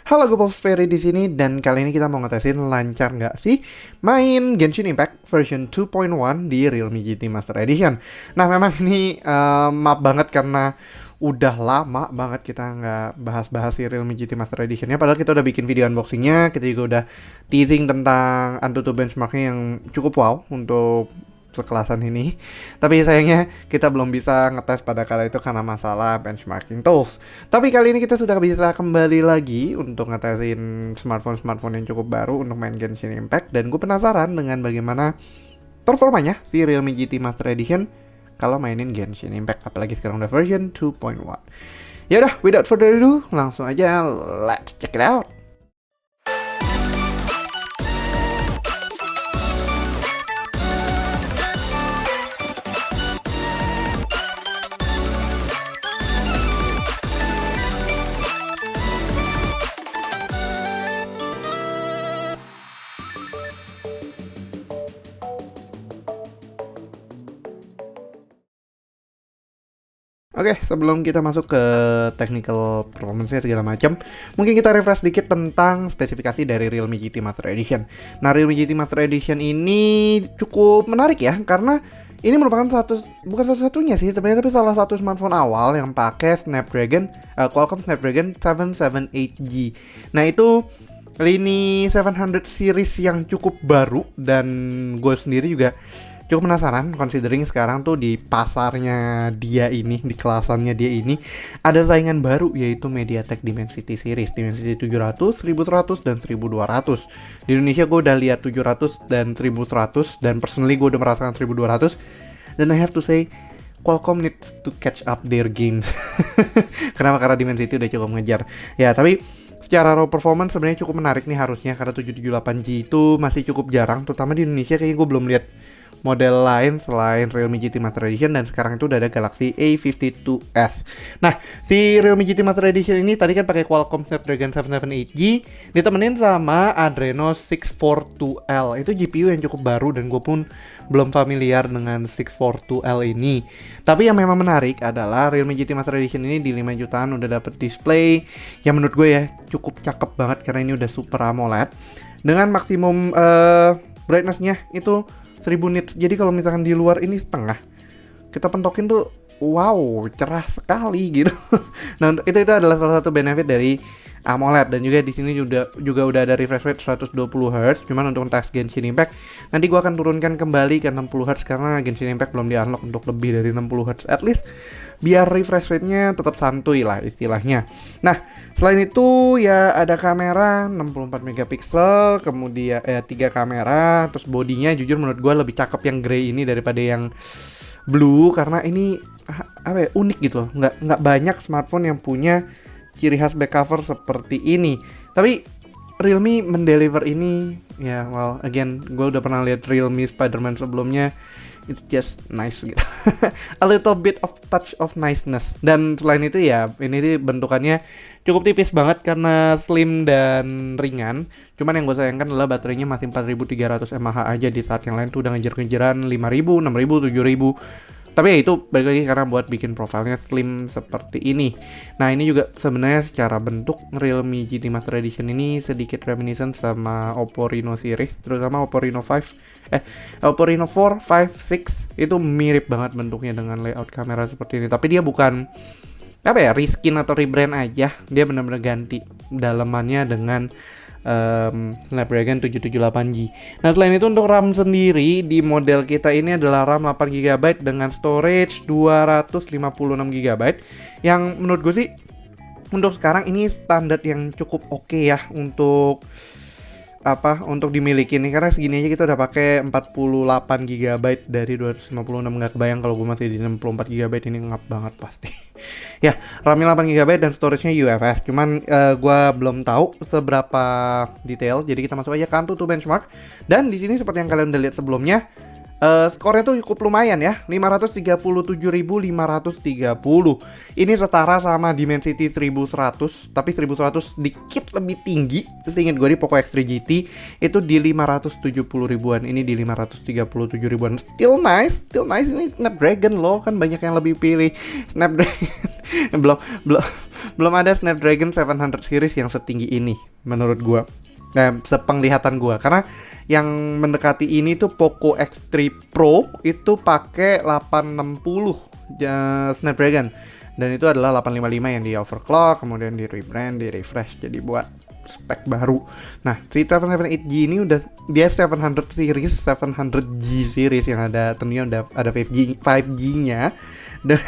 Halo, gue Ferry di sini dan kali ini kita mau ngetesin lancar nggak sih main Genshin Impact version 2.1 di Realme GT Master Edition. Nah, memang ini maaf banget karena udah lama banget kita nggak bahas-bahas si Realme GT Master Edition-nya. Padahal kita udah bikin video unboxing-nya, kita juga udah teasing tentang Antutu benchmark-nya yang cukup wow untuk sekelasan ini. Tapi sayangnya kita belum bisa ngetes pada kala itu karena masalah benchmarking tools. Tapi kali ini kita sudah bisa kembali lagi untuk ngetesin smartphone-smartphone yang cukup baru untuk main Genshin Impact. Dan gue penasaran dengan bagaimana performanya si Realme GT Master Edition kalau mainin Genshin Impact, apalagi sekarang udah version 2.1. Yaudah, without further ado, langsung aja let's check it out. Oke, sebelum kita masuk ke technical performance-nya segala macam, mungkin kita refresh dikit tentang spesifikasi dari Realme GT Master Edition. Nah, Realme GT Master Edition ini cukup menarik ya, karena ini merupakan bukan satu-satunya sih sebenarnya, tapi salah satu smartphone awal yang pakai Qualcomm Snapdragon 778G. Nah, itu lini 700 series yang cukup baru, dan gue sendiri juga cukup penasaran considering sekarang tuh di pasarnya dia ini, di kelasannya dia ini ada saingan baru, yaitu MediaTek Dimensity series, Dimensity 700, 1100, dan 1200. Di Indonesia gue udah lihat 700 dan 1100, dan personally gue udah merasakan 1200, dan I have to say Qualcomm needs to catch up their games. Kenapa? Karena Dimensity udah cukup ngejar. Ya, tapi secara raw performance sebenarnya cukup menarik nih harusnya, karena 778G itu masih cukup jarang, terutama di Indonesia. Kayaknya gue belum lihat model lain selain Realme GT Master Edition, dan sekarang itu udah ada Galaxy A52s. Nah, si Realme GT Master Edition ini tadi kan pakai Qualcomm Snapdragon 778G ditemenin sama Adreno 642L. Itu GPU yang cukup baru dan gue pun belum familiar dengan 642L ini. Tapi yang memang menarik adalah Realme GT Master Edition ini di 5 jutaan udah dapet display yang menurut gue ya cukup cakep banget, karena ini udah Super AMOLED dengan maksimum brightness-nya itu 1000 nits. Jadi kalau misalkan di luar ini setengah, kita pentokin tuh wow, cerah sekali gitu. Nah, itu adalah salah satu benefit dari AMOLED. Dan juga di sini juga udah ada refresh rate 120 Hz. Cuman untuk tes Genshin Impact nanti gua akan turunkan kembali ke 60 Hz karena Genshin Impact belum di-unlock untuk lebih dari 60 Hz at least, biar refresh rate-nya tetap santuy lah istilahnya. Nah, selain itu ya ada kamera 64 megapiksel, kemudian 3 kamera, terus bodinya jujur menurut gua lebih cakep yang grey ini daripada yang blue, karena ini apa ya, unik gitu loh. Nggak banyak smartphone yang punya ciri khas back cover seperti ini. Tapi Realme mendeliver ini ya, well again, gue udah pernah lihat Realme Spider-Man sebelumnya. It's just nice gitu. A little bit of touch of niceness. Dan selain itu ya, ini sih bentukannya cukup tipis banget karena slim dan ringan. Cuman yang gue sayangkan adalah baterainya masih 4300 mAh aja, di saat yang lain tuh udah ngejar-ngejaran 5000, 6000, 7000. Tapi ya itu balik lagi karena buat bikin profilnya slim seperti ini. Nah, ini juga sebenarnya secara bentuk Realme GT Master Edition ini sedikit reminiscent sama Oppo Reno series, terutama Oppo Reno 4, 5, 6 itu mirip banget bentuknya dengan layout kamera seperti ini. Tapi dia bukan apa ya, reskin atau rebrand aja, dia benar-benar ganti dalemannya dengan Snapdragon 778G. Nah, selain itu untuk RAM sendiri di model kita ini adalah RAM 8GB dengan storage 256GB, yang menurut gue sih untuk sekarang ini standar yang cukup oke ya untuk dimiliki nih, karena segini aja kita udah pakai 48GB dari 256. Nggak kebayang kalau gue masih di 64GB, ini ngap banget pasti. Ya, RAM-nya 8GB dan storage-nya UFS. Cuman gue belum tahu seberapa detail, jadi kita masuk aja ke Antutu benchmark. Dan di sini seperti yang kalian udah lihat sebelumnya, Skornya tuh cukup lumayan ya, 537.530. Ini setara sama Dimensity 1100, tapi 1100 dikit lebih tinggi. Terus ingat gue di Poco X3 GT itu di 570 ribuan, ini di 537 ribuan. Still nice. Ini Snapdragon loh, kan banyak yang lebih pilih Snapdragon. belum ada Snapdragon 700 series yang setinggi ini menurut gue. Nah, sepenglihatan gue, karena yang mendekati ini tuh Poco X3 Pro itu pakai 860 Snapdragon, dan itu adalah 855 yang di overclock, kemudian di rebrand, di refresh jadi buat spek baru. Nah, 3778G ini udah dia 700 series, 700G series yang ada tentunya udah ada 5G-nya. Dan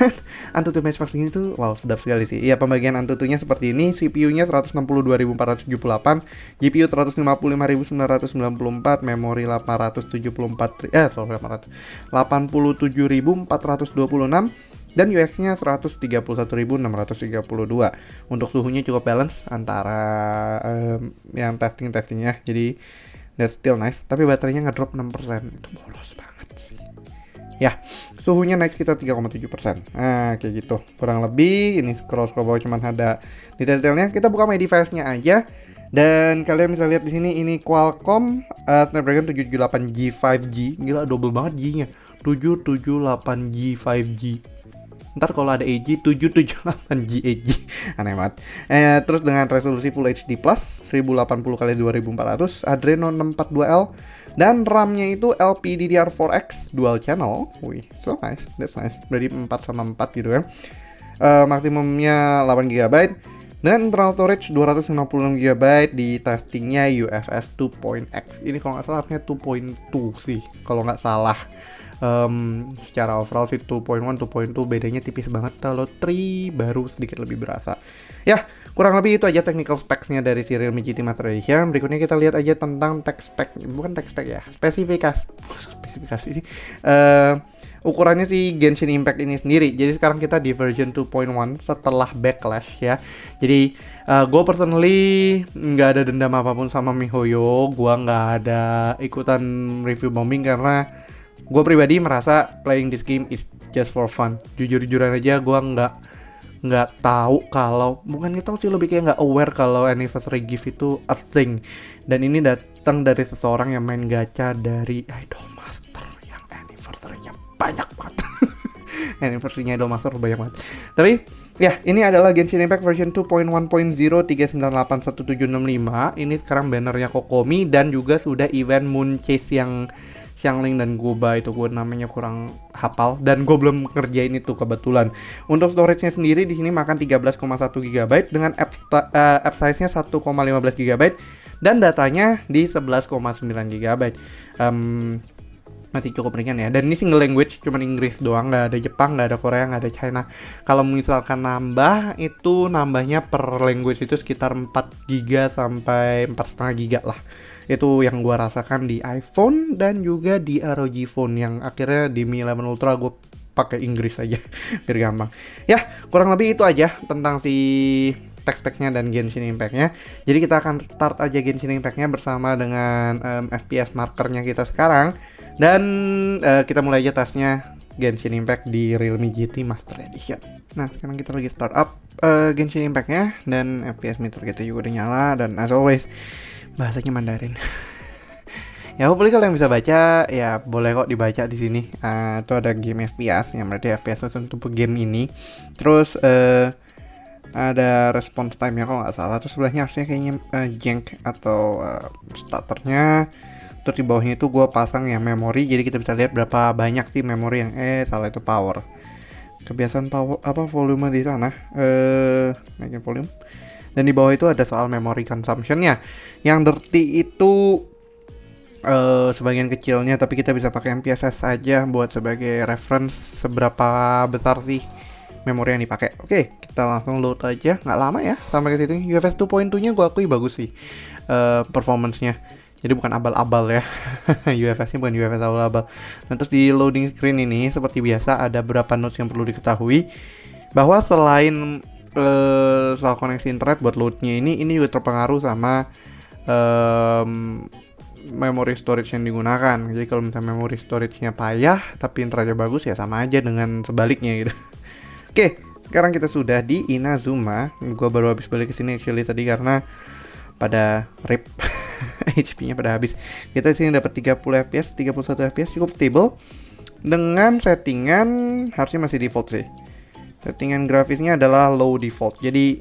Antutu benchmarking itu wow, sedap sekali sih. Ya, pembagian Antutunya seperti ini, CPU-nya 162.478, GPU 155.994, memori 87.426 dan UX-nya 131.632. Untuk suhunya cukup balance antara yang testingnya. Jadi that's still nice, tapi baterainya ngedrop 6%. Itu boros banget sih. Ya, suhunya naik sekitar 3,7%. Nah, kayak gitu. Kurang lebih ini scroll bawah cuman ada detail-detailnya. Kita buka my device-nya aja. Dan kalian bisa lihat di sini ini Qualcomm Snapdragon 778G 5G. Gila, double banget G-nya. 778G 5G. Ntar kalau ada AG 778G AG. Aneh banget. Terus dengan resolusi Full HD Plus 1080x2400, Adreno 642L, dan RAM-nya itu LPDDR4X dual channel. Wih, so nice, that's nice. Berarti 4 sama 4 gitu kan. Maksimumnya 8GB. Dan internal storage 256GB, di testingnya UFS 2.x. Ini kalau nggak salah harusnya 2.2 sih, kalau nggak salah. Secara overall sih 2.1, 2.2 bedanya tipis banget. Kalau 3 baru sedikit lebih berasa. Ya, kurang lebih itu aja technical specs-nya dari si Realme GT Master Edition. Berikutnya kita lihat aja tentang tech spec, bukan tech spec ya, spesifikasi sih. Ukurannya si Genshin Impact ini sendiri. Jadi sekarang kita di version 2.1 setelah backlash ya. Jadi gue personally nggak ada dendam apapun sama MiHoYo. Gue nggak ada ikutan review bombing karena gue pribadi merasa playing this game is just for fun. Jujur-jujuran aja gue nggak tahu kalau, bukan nggak tahu sih, lebih kayak nggak aware kalau anniversary gift itu a thing. Dan ini datang dari seseorang yang main gacha dari Idolmaster yang anniversary-nya banyak banget. Anniversary-nya Idolmaster banyak banget. Tapi ya, ini adalah Genshin Impact version 2.1.0 3981765. Ini sekarang bannernya Kokomi, dan juga sudah event Moon Chase yang Xiangling dan Guoba, itu gue namanya kurang hafal dan gue belum ngerjain itu kebetulan. Untuk storage-nya sendiri di sini makan 13,1 GB dengan app size-nya 1,15 GB dan datanya di 11,9 GB. Masih cukup ringan ya. Dan ini single language, cuman Inggris doang, nggak ada Jepang, nggak ada Korea, nggak ada China. Kalau misalkan nambah, itu nambahnya per language itu sekitar 4 GB sampai 4,5 GB lah. Itu yang gue rasakan di iPhone dan juga di ROG Phone, yang akhirnya di Mi 11 Ultra gue pakai Inggris aja biar gampang. Ya, kurang lebih itu aja tentang si tech specs-nya dan Genshin Impact-nya. Jadi kita akan start aja Genshin Impact-nya bersama dengan FPS markernya kita sekarang. Dan kita mulai aja tesnya Genshin Impact di Realme GT Master Edition. Nah, sekarang kita lagi start up Genshin Impact-nya, dan FPS meter kita juga udah nyala, dan as always bahasanya Mandarin. Ya, hopefully kalian bisa baca, ya boleh kok dibaca di sini. Itu ada game FPS, yang berarti FPS untuk game ini. Terus ada response time-nya kalau nggak salah. Terus sebelahnya harusnya kayaknya jank atau starternya. Terus di bawahnya itu gue pasang yang memori, jadi kita bisa lihat berapa banyak sih memori yang salah, itu power. Kebiasaan power apa volume di sana, naikin volume. Dan di bawah itu ada soal memory consumption-nya. Yang dirty itu sebagian kecilnya, tapi kita bisa pakai MPSS aja buat sebagai reference seberapa besar sih memori yang dipakai. Oke, kita langsung load aja, nggak lama ya sampai ke situ. UFS 2.2-nya gue akui bagus sih performance-nya. Jadi bukan abal-abal ya. UFS-nya bukan UFS abal-abal. Nah, terus di loading screen ini seperti biasa ada beberapa notes yang perlu diketahui, bahwa selain soal koneksi internet buat loadnya ini juga terpengaruh sama memory storage yang digunakan. Jadi kalau misalnya memory storage-nya payah tapi internet bagus ya sama aja dengan sebaliknya gitu. Oke, sekarang kita sudah di Inazuma. Gua baru habis balik ke sini actually tadi karena pada rip HP-nya pada habis. Kita di sini dapat 30 fps, 31 fps cukup stable dengan settingan harusnya masih default sih. Settingan grafisnya adalah low default. Jadi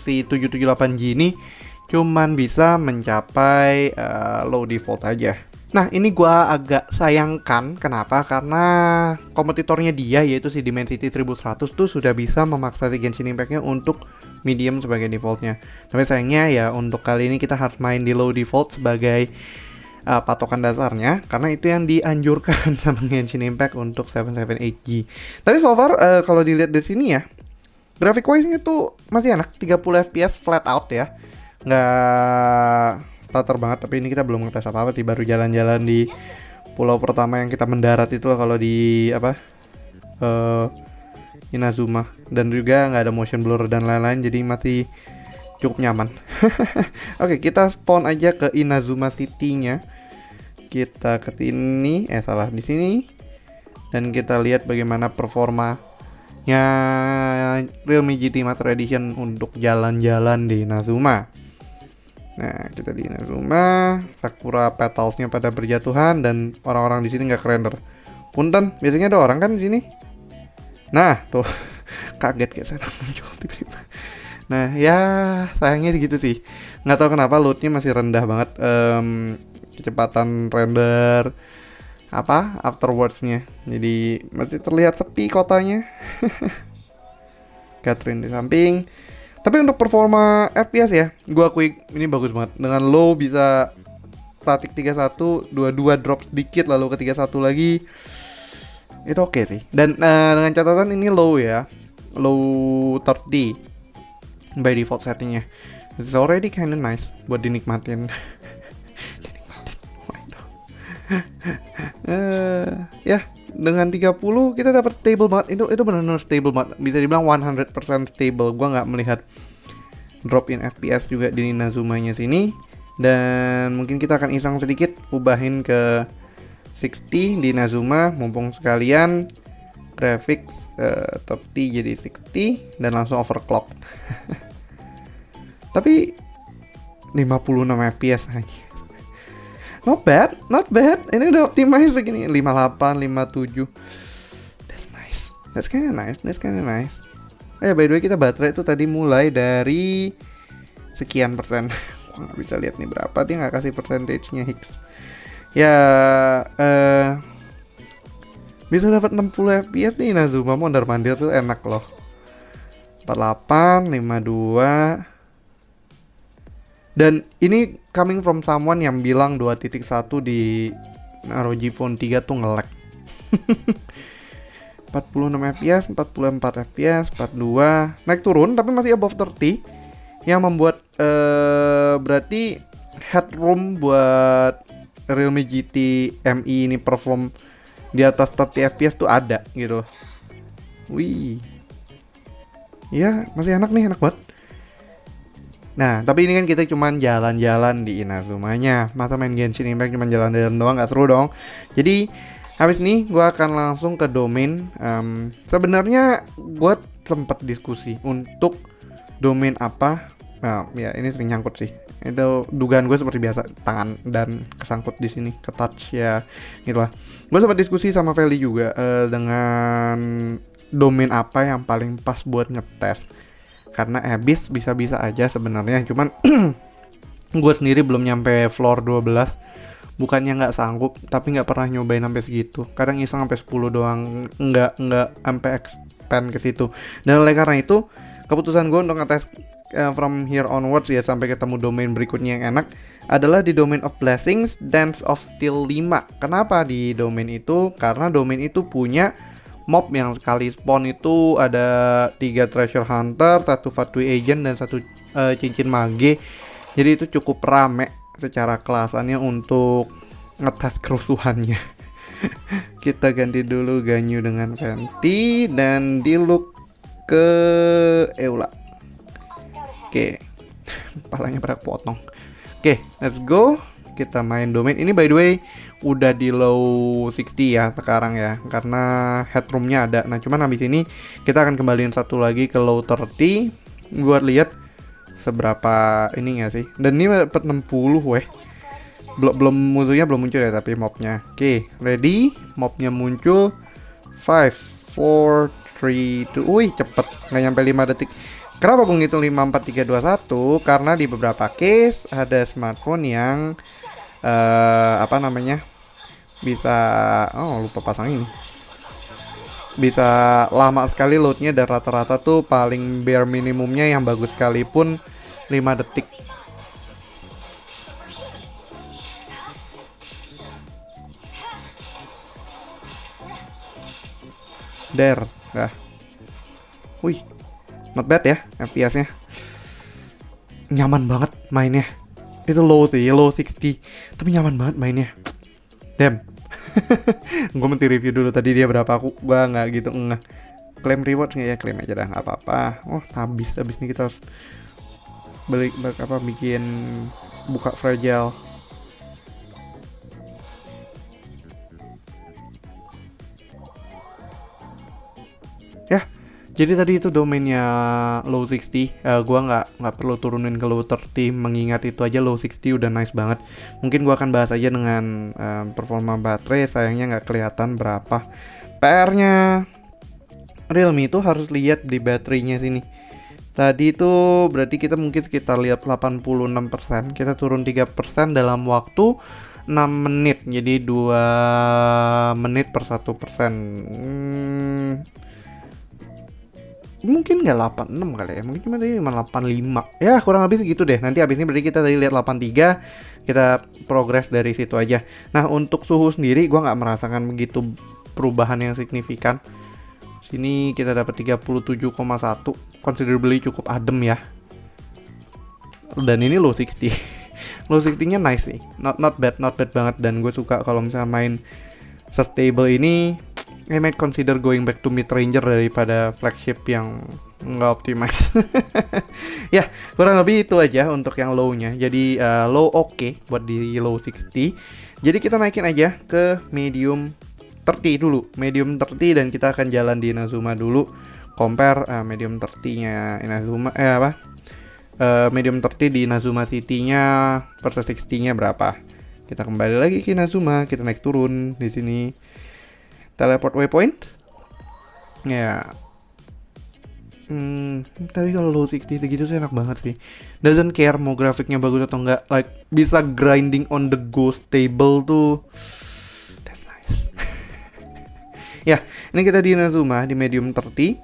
si 778G ini cuman bisa mencapai low default aja. Nah, ini gua agak sayangkan. Kenapa? Karena kompetitornya dia yaitu si Dimensity 1100 tuh sudah bisa memaksa si Genshin Impact-nya untuk medium sebagai defaultnya. Tapi sayangnya ya untuk kali ini kita harus main di low default sebagai patokan dasarnya karena itu yang dianjurkan sama Genshin Impact untuk 778G. Tapi so far kalau dilihat dari sini ya, graphic wise-nya tuh masih enak, 30 fps flat out ya. Nggak starter banget, tapi ini kita belum ngetes apa-apa sih, baru jalan-jalan di pulau pertama yang kita mendarat itu kalau di Inazuma, dan juga nggak ada motion blur dan lain-lain, jadi masih cukup nyaman. Oke, kita spawn aja ke Inazuma City-nya. Kita ke sini, di sini, dan kita lihat bagaimana performanya Realme GT Master Edition untuk jalan-jalan di Inazuma. Nah, kita di Inazuma, Sakura Petals-nya pada berjatuhan dan orang-orang di sini nggak kerender. Punten, biasanya ada orang kan di sini. Nah, tuh kaget kayak saya muncul tiba-tiba. Nah, ya sayangnya segitu sih. Nggak tahu kenapa load-nya masih rendah banget. Kecepatan render afterwards-nya. Jadi masih terlihat sepi kotanya. Catherine di samping. Tapi untuk performa FPS ya, gua akui ini bagus banget. Dengan low bisa static 31, 22 drop sedikit lalu ke 31 lagi. Itu oke sih. Dan dengan catatan ini low ya. Low 30 by default settingnya. It's already kinda nice buat dinikmatin. Ya, dengan 30 kita dapat stable banget. Itu benar-benar stable banget. Bisa dibilang 100% stable. Gua nggak melihat drop in FPS juga di Inazuma-nya sini. Dan mungkin kita akan iseng sedikit ubahin ke 60 di Inazuma mumpung sekalian graphics 30 jadi 60 dan langsung overclock. Tapi 56 FPS aja. Not bad. Ini udah optimize segini. 58, 57. That's kinda nice. By the way, kita baterai itu tadi mulai dari sekian persen. Gua nggak bisa lihat nih berapa. Dia nggak kasih percentage-nya Higgs. Ya, bisa dapat 60 fps nih Inazuma. Mondar-mandir tuh enak loh. 48, 52. Dan ini coming from someone yang bilang 2.1 di ROG Phone 3 tuh nge-lag. 46 fps, 44 fps, 42. Naik turun tapi masih above 30. Yang membuat berarti headroom buat Realme GT MI ini perform di atas 30 fps tuh ada gitu. Wih. Ya, masih enak nih, enak banget. Nah, tapi ini kan kita cuman jalan-jalan di Inazumanya. Masa main Genshin Impact cuman jalan-jalan doang, gak seru dong. Jadi, habis ini gue akan langsung ke domain. Sebenarnya gue sempat diskusi untuk domain apa. Nah, ya ini sering nyangkut sih. Itu dugaan gue seperti biasa, tangan dan kesangkut di sini, ke touch ya, gitulah. Gue sempat diskusi sama Feli juga dengan domain apa yang paling pas buat ngetes. Karena Abyss bisa-bisa aja sebenarnya, cuman gue sendiri belum nyampe floor 12. Bukannya nggak sanggup, tapi nggak pernah nyobain sampai segitu. Kadang iseng sampai 10 doang, nggak sampai expand ke situ. Dan oleh karena itu, keputusan gue untuk ngetes from here onwards ya sampai ketemu domain berikutnya yang enak adalah di Domain of Blessings, Dance of Steel 5. Kenapa di domain itu? Karena domain itu punya mob yang sekali spawn itu ada 3 treasure hunter, 1 Fatui agent, dan 1 cincin mage. Jadi itu cukup rame secara kelasannya untuk ngetes kerusuhannya. Kita ganti dulu Ganyu dengan Fenty dan di look ke Eula. Oke. Palanya pada potong. Oke, let's go. kita main domain. Ini by the way udah di low 60 ya sekarang ya, karena headroomnya ada. Nah cuman habis ini kita akan kembaliin satu lagi ke low 30 buat lihat seberapa ini nggak sih. Dan ini dapat 60 weh. Belum musuhnya belum muncul ya, tapi mobnya. Oke, ready, mobnya muncul. 5, 4, 3, 2. Wih cepet, nggak nyampe 5 detik. Kenapa gue ngitung 5, 4, 3, 2, 1? Karena di beberapa case ada smartphone yang apa namanya, bisa, oh lupa pasang ini, bisa lama sekali loadnya, dan rata-rata tuh paling bare minimumnya yang bagus sekalipun 5 detik. Der, dah. Wih, not bad ya FPS-nya. Nyaman banget mainnya. Itu low sih, low 60. Tapi nyaman banget mainnya. Damn. Gue mesti review dulu tadi dia berapa, gua nggak gitu enggak. Claim rewards nggak ya? Claim aja dah, nggak apa-apa. Oh, habis ini kita harus beli apa, bikin buka fragile. Ya, jadi tadi itu domainnya low 60. Gua nggak perlu turunin ke low 30, mengingat itu aja low 60 udah nice banget. Mungkin gua akan bahas aja dengan performa baterai. Sayangnya nggak kelihatan berapa. PR-nya Realme itu harus lihat di baterainya sini. Tadi itu berarti kita mungkin sekitar lihat 86%. Kita turun 3% dalam waktu 6 menit. Jadi 2 menit per 1%. Mungkin nggak 86 kali ya, mungkin cuma tadi 85 ya, kurang lebih segitu deh. Nanti abis ini berarti kita tadi lihat 83, kita progres dari situ aja. Nah untuk suhu sendiri gue nggak merasakan begitu perubahan yang signifikan. Sini kita dapat 37,1, considerably cukup adem ya. Dan ini low 60. Low 60 nya nice sih, not bad banget. Dan gue suka kalau misalnya main stable ini. I might consider going back to mid-ranger daripada flagship yang nggak optimize. Ya, kurang lebih itu aja untuk yang low-nya. Jadi low oke buat di low 60. Jadi kita naikin aja ke medium 30 dulu. Medium 30 dan kita akan jalan di Inazuma dulu. Compare medium 30-nya Inazuma medium 30 di Inazuma City-nya versus 60-nya berapa. Kita kembali lagi ke Inazuma, kita naik turun di sini. Teleport waypoint ya. Tapi kalau low 60 segitu sih enak banget sih. Doesn't care mau grafiknya bagus atau enggak. Like bisa grinding on the go stable tuh. That's nice. Ya, ini kita di Inazuma di medium 30.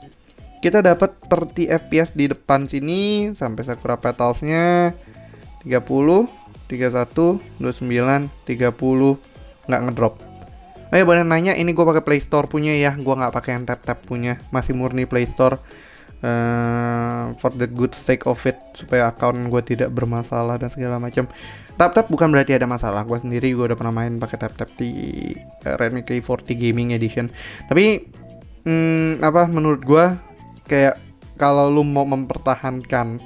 Kita dapat 30 FPS di depan sini sampai Sakura Petalsnya 30, 31, 29, 30 nggak ngedrop. Boleh nanya, ini gue pakai Play Store punya ya, gue nggak pakai yang tap punya, masih murni Play Store. For the good sake of it, supaya akun gue tidak bermasalah dan segala macam. Tap bukan berarti ada masalah. Gue sendiri gue udah pernah main pakai tap di Redmi K40 Gaming Edition. Tapi menurut gue kayak kalau lu mau mempertahankan,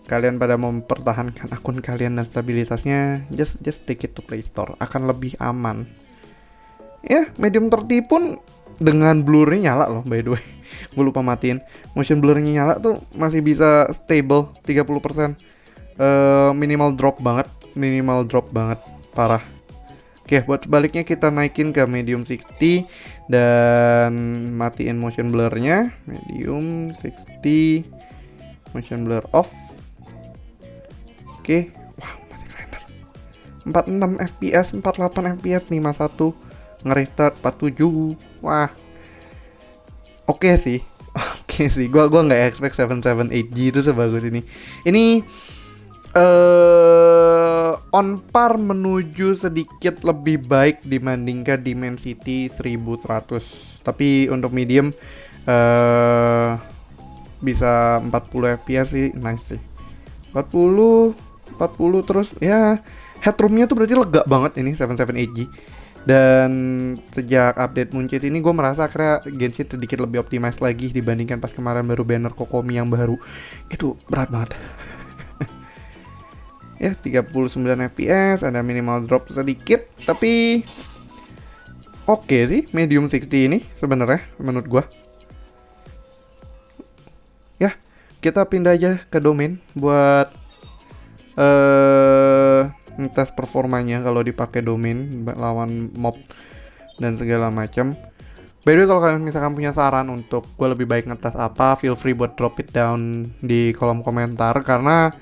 kalian pada mau mempertahankan akun kalian dan stabilitasnya, just take it to Play Store, akan lebih aman. Ya, medium 30 pun dengan blurnya nyala loh, by the way. Gue lupa matiin. Motion blurnya nyala tuh masih bisa stable 30%. Minimal drop banget, parah. Oke, buat sebaliknya kita naikin ke medium 60 dan matiin motion blurnya. Medium 60, motion blur off. Oke, wah masih render 46 fps, 48 fps, 51 nge-restart 47. Wah. Oke sih. Gua nggak expect 778G itu sebagus ini. Ini on par menuju sedikit lebih baik dibandingkan Dimensity 1100. Tapi untuk medium bisa 40 fps sih, nice sih. 40 terus ya, headroomnya tuh berarti lega banget ini 778G. Dan sejak update Moonchit ini gue merasa akhirnya Genshin sedikit lebih optimize lagi dibandingkan pas kemarin baru banner Kokomi yang baru. Itu berat banget. Ya 39 fps, ada minimal drop sedikit, tapi oke sih medium 60 ini sebenarnya menurut gua. Ya, kita pindah aja ke domain buat ngetes performanya kalau dipakai domain lawan mob dan segala macam. By the way, kalau kalian misalkan punya saran untuk gue lebih baik ngetes apa, feel free buat drop it down di kolom komentar, karena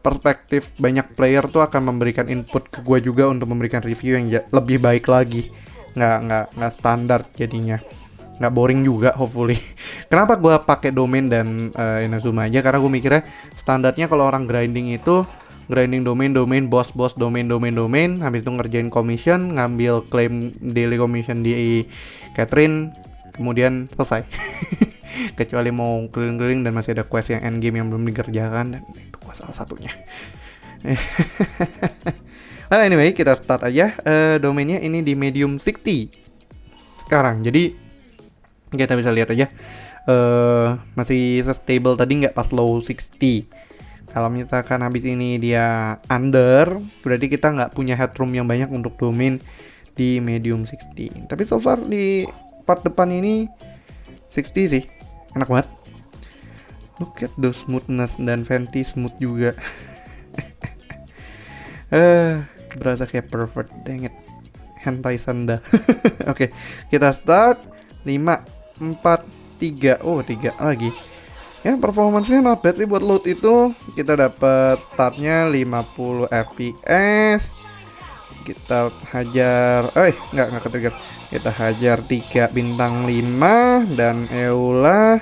perspektif banyak player tuh akan memberikan input ke gue juga untuk memberikan review yang lebih baik lagi. Nggak standar jadinya, nggak boring juga hopefully. Kenapa gue pakai domain dan Inazuma aja? Karena gue mikirnya standarnya kalau orang grinding itu grinding domain, boss, domain, habis itu ngerjain commission, ngambil claim daily commission di Catherine, kemudian selesai. Kecuali mau keliling-keliling dan masih ada quest yang endgame yang belum dikerjakan, dan itu gua salah satunya. Well, anyway, kita start aja. Domainnya ini di medium 60 sekarang, jadi kita bisa lihat aja masih stable tadi, nggak pas low 60. Kalau misalkan habis ini dia under, berarti kita nggak punya headroom yang banyak untuk domain di medium 60. Tapi so far di part depan ini 60 sih, enak banget. Look at the smoothness, dan Fenty smooth juga. Berasa kayak perfect, dang it. Hentai Sanda. Oke, kita start 5, 4, 3. Oh, 3 lagi. Ya, performance-nya not bad sih buat load itu. Kita dapat startnya 50 fps. Kita hajar, nggak ketrigger. Kita hajar 3 bintang 5, dan Eula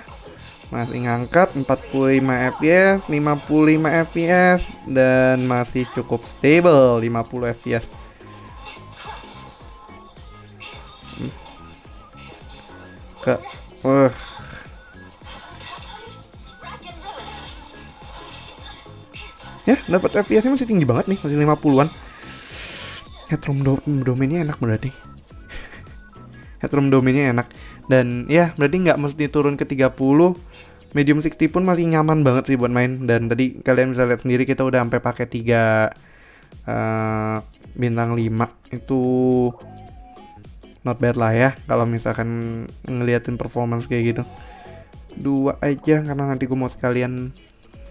masih ngangkat 45 fps, 55 fps, dan masih cukup stable 50 fps. Ya, dapat FPS-nya masih tinggi banget nih, masih 50-an. Headroom domainnya enak berarti. Headroom domainnya enak. Dan ya, berarti nggak mesti turun ke 30. Medium 60 pun masih nyaman banget sih buat main. Dan tadi kalian bisa lihat sendiri, kita udah sampai pakai 3 bintang 5. Itu not bad lah ya, kalau misalkan ngeliatin performance kayak gitu. 2 aja, karena nanti gue mau sekalian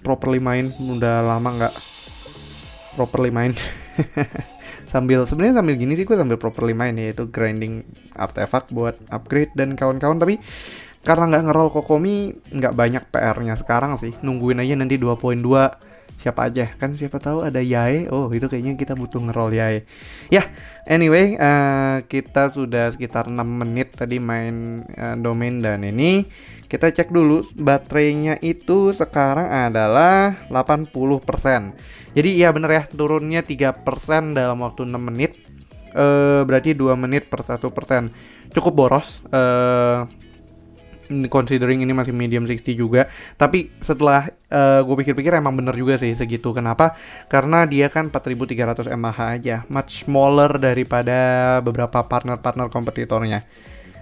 properly main, udah lama nggak properly main. Sebenarnya sambil gini sih gue sambil properly main, yaitu grinding artefak buat upgrade dan kawan-kawan. Tapi karena nggak ngeroll Kokomi, nggak banyak PR-nya sekarang sih. Nungguin aja nanti 2.2 siapa aja kan, siapa tahu ada Yae. Oh, itu kayaknya kita butuh ngeroll Yae. Ya, anyway, kita sudah sekitar 6 menit tadi main domain, dan ini kita cek dulu baterainya itu sekarang adalah 80%. Jadi ya bener ya, turunnya 3% dalam waktu 6 menit. Berarti 2 menit per 1%. Cukup boros. Considering ini masih medium 60 juga. Tapi setelah gue pikir-pikir emang bener juga sih segitu. Kenapa? Karena dia kan 4300 mAh aja, much smaller daripada beberapa partner-partner kompetitornya.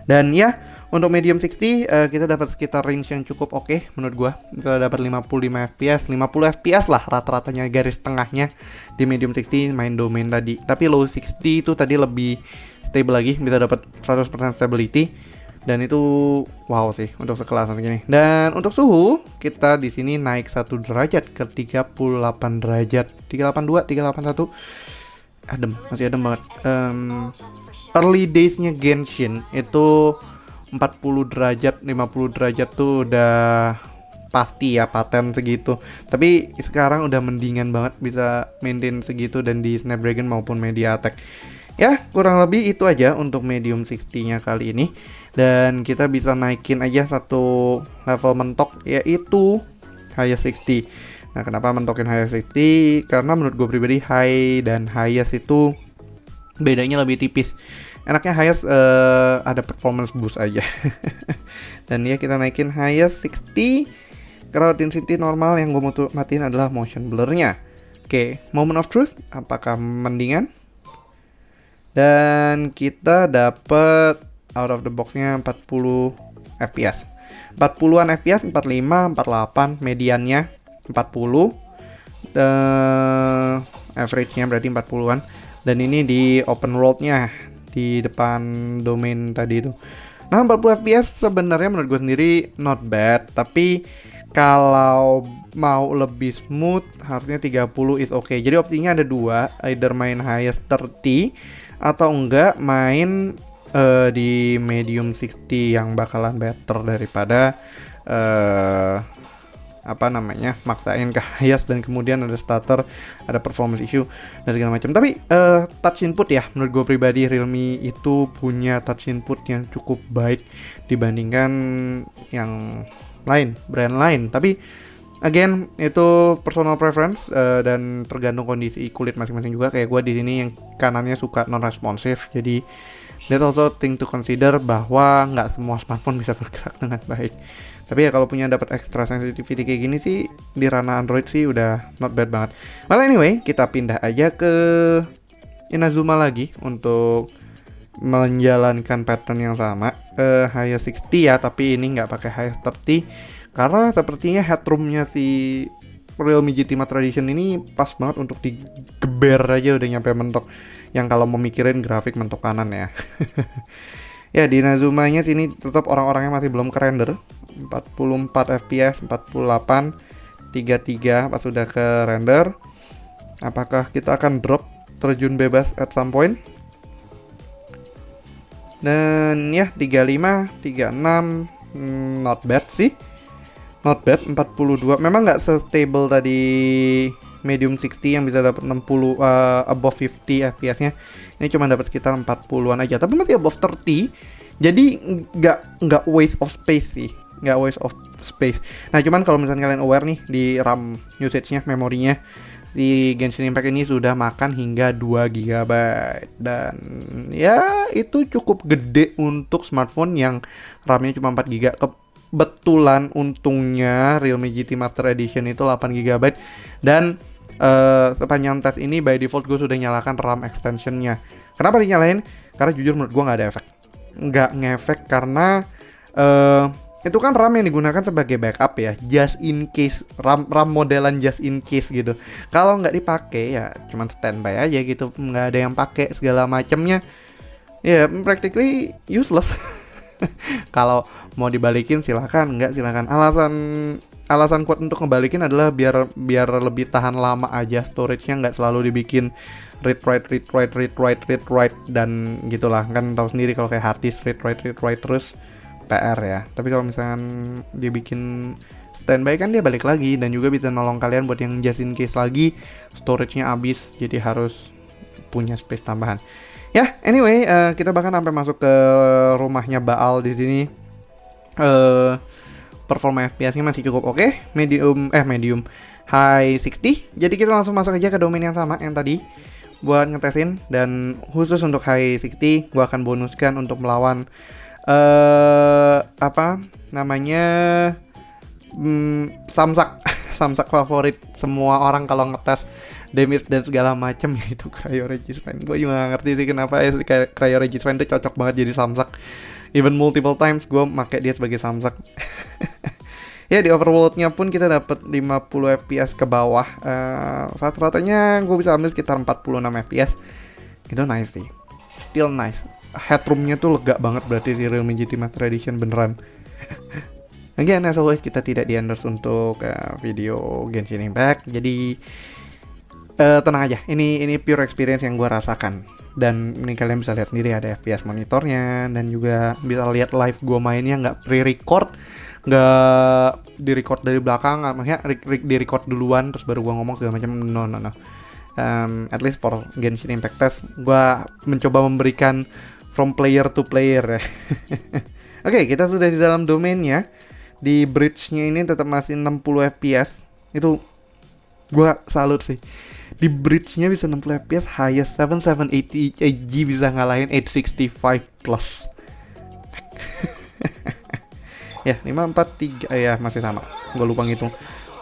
Dan ya, untuk medium 60 kita dapat sekitar range yang cukup oke menurut gua. Kita dapat 55 fps, 50 fps lah rata-ratanya, garis tengahnya di medium 60 main domain tadi. Tapi low 60 itu tadi lebih stable lagi, bisa dapat 100% stability. Dan itu wow sih untuk sekelasan gini. Dan untuk suhu, kita di sini naik 1 derajat ke 38 derajat. 382, 381. Adem, masih adem banget. Early days-nya Genshin itu 40 derajat, 50 derajat tuh udah pasti ya paten segitu. Tapi sekarang udah mendingan banget bisa maintain segitu, dan di Snapdragon maupun MediaTek. Ya, kurang lebih itu aja untuk medium 60-nya kali ini. Dan kita bisa naikin aja satu level mentok, yaitu highest 60. Nah, kenapa mentokin highest 60? Karena menurut gue pribadi high dan highest itu bedanya lebih tipis. Enaknya highest ada performance boost aja. Dan ya, kita naikin highest 60. Crowd intensity normal, yang gue mau matiin adalah motion blur-nya. Oke, moment of truth, apakah mendingan? Dan kita dapat out of the box-nya 40 fps. 40-an fps, 45, 48, mediannya 40. Average-nya berarti 40-an. Dan ini di open world-nya di depan domain tadi itu. Nah, 40 FPS sebenarnya menurut gue sendiri not bad, tapi kalau mau lebih smooth harusnya 30 is okay. Jadi opsinya ada dua, either main highest 30 atau enggak main di medium 60 yang bakalan better daripada maksain ke highest dan kemudian ada stutter, ada performance issue dan segala macam. Tapi touch input ya, menurut gue pribadi Realme itu punya touch input yang cukup baik dibandingkan yang lain, brand lain. Tapi again itu personal preference dan tergantung kondisi kulit masing-masing juga. Kayak gue di sini yang kanannya suka non responsive, jadi that also thing to consider bahwa nggak semua smartphone bisa bergerak dengan baik. Tapi ya kalau punya dapat extra sensitivity kayak gini sih di ranah Android sih udah not bad banget. Well anyway, kita pindah aja ke Inazuma lagi untuk menjalankan pattern yang sama. Highest 60 ya, tapi ini nggak pakai highest 30 karena sepertinya headroomnya si Realme GT Master Edition ini pas banget untuk digeber aja udah nyampe mentok. Yang kalau memikirin grafik mentok kanan ya. Ya di Inazuma-nya sini tetap orang-orangnya masih belum ke-render. 44 fps, 48, 33 pas sudah ke render. Apakah kita akan drop terjun bebas at some point? Dan ya 35, 36 not bad sih. Not bad, 42. Memang nggak se-stable tadi medium 60 yang bisa dapat 60 above 50 fps-nya. Ini cuma dapat sekitar 40-an aja, tapi masih above 30. Jadi nggak waste of space sih. Nggak waste of space. Nah cuman kalau misalnya kalian aware nih di RAM usage-nya, memorinya, si Genshin Impact ini sudah makan hingga 2 GB. Dan ya itu cukup gede untuk smartphone yang RAM-nya cuma 4 GB. Kebetulan untungnya Realme GT Master Edition itu 8 GB. Dan sepanjang tes ini by default gue sudah nyalakan RAM extension-nya. Kenapa dinyalain? Karena jujur menurut gue nggak ada efek. Nggak ngefek karena itu kan RAM yang digunakan sebagai backup ya, just in case, RAM modelan just in case gitu. Kalau nggak dipakai ya cuman standby aja gitu, nggak ada yang pakai segala macamnya, ya practically useless. Kalau mau dibalikin silakan, nggak silakan. Alasan kuat untuk ngebalikin adalah biar lebih tahan lama aja, storage-nya nggak selalu dibikin read write dan gitulah. Kan tahu sendiri kalau kayak hard disk read write terus PR ya. Tapi kalau misalkan dibikin standby kan dia balik lagi dan juga bisa nolong kalian buat yang just in case lagi storage-nya habis, jadi harus punya space tambahan. Ya, anyway, kita bahkan sampai masuk ke rumahnya Baal di sini. Performa FPS-nya masih cukup oke, medium high 60. Jadi kita langsung masuk aja ke domain yang sama yang tadi buat ngetesin, dan khusus untuk high 60 gua akan bonuskan untuk melawan Samsak favorit semua orang kalau ngetes damage dan segala macam, yaitu Cryoregistration. Gue juga gak ngerti sih kenapa Cryoregistration itu cocok banget jadi Samsak. Even multiple times gue pakai dia sebagai Samsak. Ya di overworld-nya pun kita dapat 50 fps ke bawah. Rata-ratanya gue bisa ambil sekitar 46 fps. Itu nice sih. Still nice. Headroom-nya tuh lega banget berarti si Realme GT Master Edition beneran. Again, as always, kita tidak di-endorse untuk video Genshin Impact. Jadi tenang aja, ini pure experience yang gue rasakan. Dan ini kalian bisa lihat sendiri ada FPS monitornya, dan juga bisa lihat live gue mainnya nggak pre-record, nggak di-record dari belakang, maksudnya di-record duluan terus baru gue ngomong segala macam. No. At least for Genshin Impact test, gue mencoba memberikan from player to player ya. Oke, kita sudah di dalam domainnya. Di bridge-nya ini tetap masih 60 fps. Itu gua salut sih. Di bridge-nya bisa 60 fps, highest 7788G bisa ngalahin 865 plus. Ya, 543 ya masih sama. Gua lupa ngitung.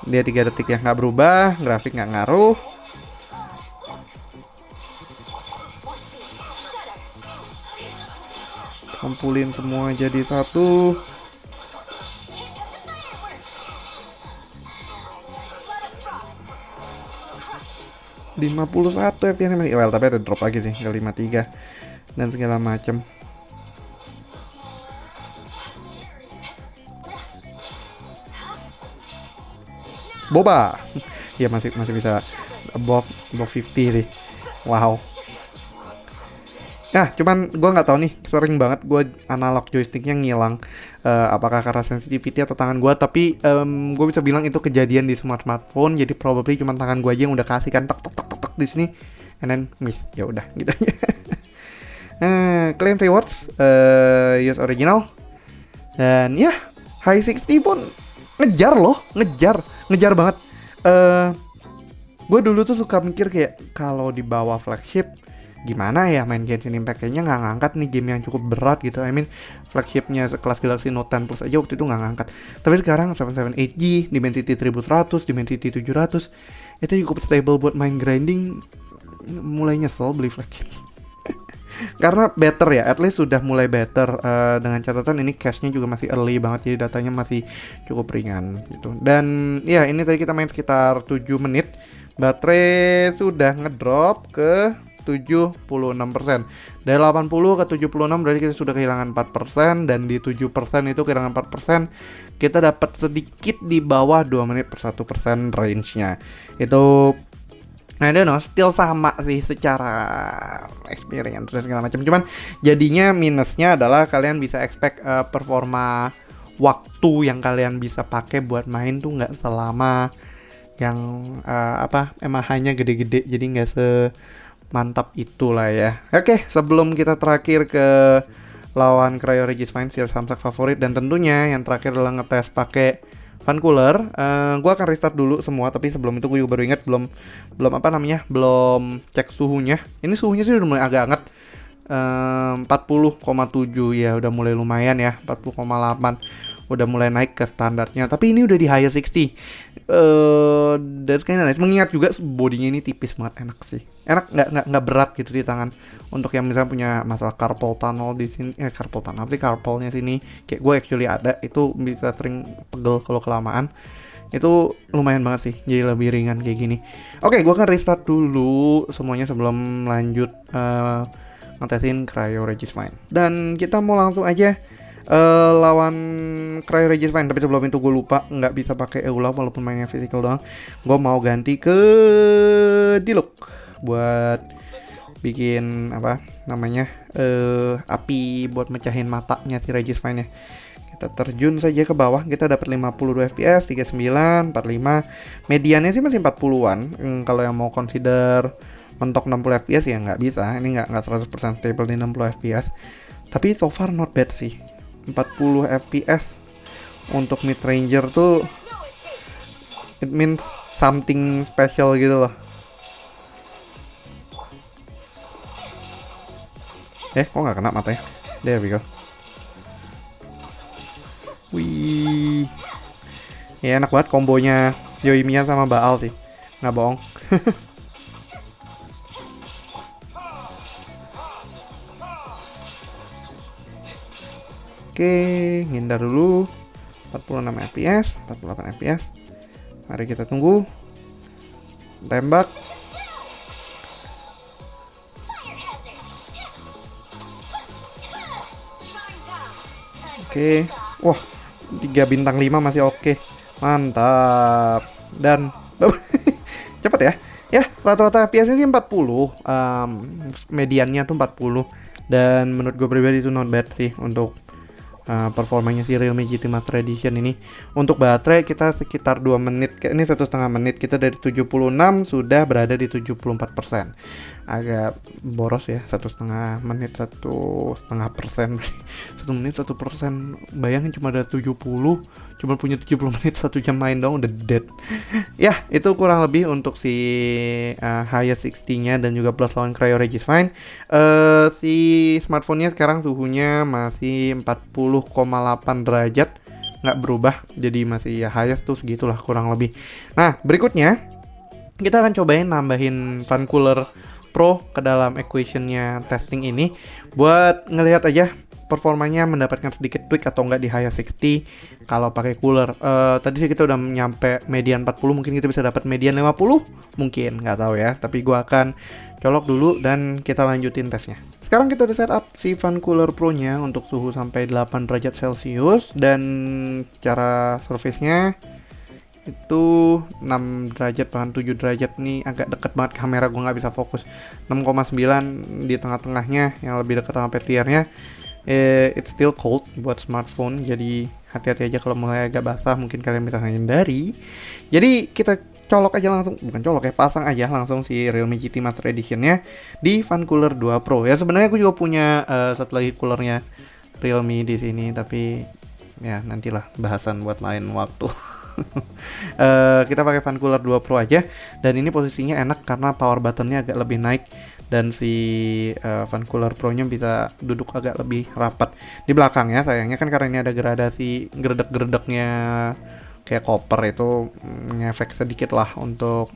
Dia 3 detik ya, nggak berubah, grafik nggak ngaruh. Kumpulin semua jadi satu. 51 FPS masih, well tapi ada drop lagi sih ke 53 dan segala macam. Boba. Ya masih bisa above 50 sih. Wow. Nah, cuman gue nggak tahu nih, sering banget gue analog joysticknya ngilang. Apakah karena sensitivity atau tangan gue? Tapi gue bisa bilang itu kejadian di smartphone. Jadi probably cuma tangan gue aja yang udah kasih kan tek di sini, and then miss. Ya udah gitu aja. Claim rewards, use original, dan ya high 60 pun ngejar loh, ngejar banget. Gue dulu tuh suka mikir kayak kalau di bawah flagship gimana ya main Genshin Impact, kayaknya nggak ngangkat nih game yang cukup berat gitu. I mean flagshipnya sekelas Galaxy Note 10 Plus aja waktu itu nggak ngangkat. Tapi sekarang 778G, Dimensity 1100, Dimensity 700 itu cukup stable buat main grinding. Mulai nyesel beli flagship. Karena better ya, at least sudah mulai better, dengan catatan ini cache-nya juga masih early banget, jadi datanya masih cukup ringan gitu. Dan ya ini tadi kita main sekitar 7 menit, baterai sudah ngedrop ke 76%. Dari 80 ke 76 berarti kita sudah kehilangan 4%, dan di 7% itu kehilangan 4%, kita dapat sedikit di bawah 2 menit per 1% range-nya. Itu I don't know, still sama sih secara experience dan segala macam. Cuman jadinya minusnya adalah kalian bisa expect performa waktu yang kalian bisa pakai buat main tuh nggak selama yang MH-nya gede-gede, jadi nggak semantap itulah ya. Oke, sebelum kita terakhir ke lawan Cryo Regisvine, series Samsak favorit, dan tentunya yang terakhir adalah ngetes pakai fan cooler. Gue akan restart dulu semua, tapi sebelum itu gue baru ingat belum cek suhunya. Ini suhunya sih udah mulai agak hangat, 40,7 ya, udah mulai lumayan ya. 40,8 udah mulai naik ke standarnya, tapi ini udah di higher 60. That's kinda nice. Mengingat juga bodinya ini tipis banget, enak sih. Enak, nggak berat gitu di tangan. Untuk yang misalnya punya masalah carpal tunnel di sini, carpalnya sini, kayak gue actually ada, itu bisa sering pegel kalau kelamaan. Itu lumayan banget sih, jadi lebih ringan kayak gini. Oke, gue akan restart dulu semuanya sebelum lanjut ngetesin Cryo Regisvine. Dan kita mau langsung aja lawan Cryo Regisvine. Tapi sebelum itu gue lupa nggak bisa pakai EULA walaupun mainnya physical doang. Gue mau ganti ke Diluc buat bikin api buat mecahin matanya si Regisvine ya. Kita terjun saja ke bawah, kita dapat 52 fps, 39, 45. Mediannya sih masih 40-an. Kalau yang mau consider mentok 60 fps ya nggak bisa. Ini nggak 100% stable di 60 fps. Tapi so far not bad sih. 40 fps untuk mid ranger tuh it means something special gitu loh. Kok nggak kena matanya? There we go. Wih, ya enak banget kombonya Yoimiya sama Baal sih, nggak bohong. Oke, ngindar dulu. 46 fps, 48 fps. Mari kita tunggu. Tembak. Oke. Wah, 3 bintang 5 masih oke. Mantap. Dan cepet ya. Ya, rata-rata FPS-nya sih 40. Mediannya tuh 40. Dan menurut gue pribadi itu not bad sih untuk performanya si Realme GT Master Edition ini. Untuk baterai kita sekitar 2 menit, ini 1,5 menit, kita dari 76 sudah berada di 74%. Agak boros ya, 1,5 menit 1,5%. 1 menit 1%, bayangin cuma ada 70, cuma punya 70 menit 1 jam main dong udah dead. Ya, itu kurang lebih untuk si highest 60-nya dan juga plus lawan Cryo Regisvine. Si smartphone-nya sekarang suhunya masih 40,8 derajat, nggak berubah, jadi masih ya highest tuh segitulah kurang lebih. Nah, berikutnya kita akan cobain nambahin fan cooler Pro ke dalam equation-nya testing ini buat ngelihat aja performanya mendapatkan sedikit tweak atau enggak di high 60 kalau pakai cooler. Tadi sih kita udah nyampe median 40, mungkin kita bisa dapat median 50, mungkin nggak tahu ya. Tapi gua akan colok dulu dan kita lanjutin tesnya. Sekarang kita udah setup si Fan Cooler Pro-nya untuk suhu sampai 8 derajat Celcius, dan cara service-nya itu 6 derajat bahkan 7 derajat. Nih agak deket banget kamera, gue nggak bisa fokus. 6,9 di tengah-tengahnya yang lebih dekat sama petiernya. It's still cold buat smartphone, jadi hati-hati aja kalau mulai agak basah, mungkin kalian bisa hindari. Jadi kita colok aja langsung, bukan colok ya, pasang aja langsung si Realme GT Master Edition-nya di Fan Cooler 2 Pro. Ya sebenarnya aku juga punya satu lagi coolernya Realme di sini, tapi ya nantilah bahasan buat lain waktu. Kita pakai Fan Cooler 2 Pro aja, dan ini posisinya enak karena power buttonnya agak lebih naik, dan si Fan Cooler Pro-nya bisa duduk agak lebih rapat di belakang ya. Sayangnya kan karena ini ada gradasi gredek-gredeknya kayak koper, itu ngefek sedikit lah untuk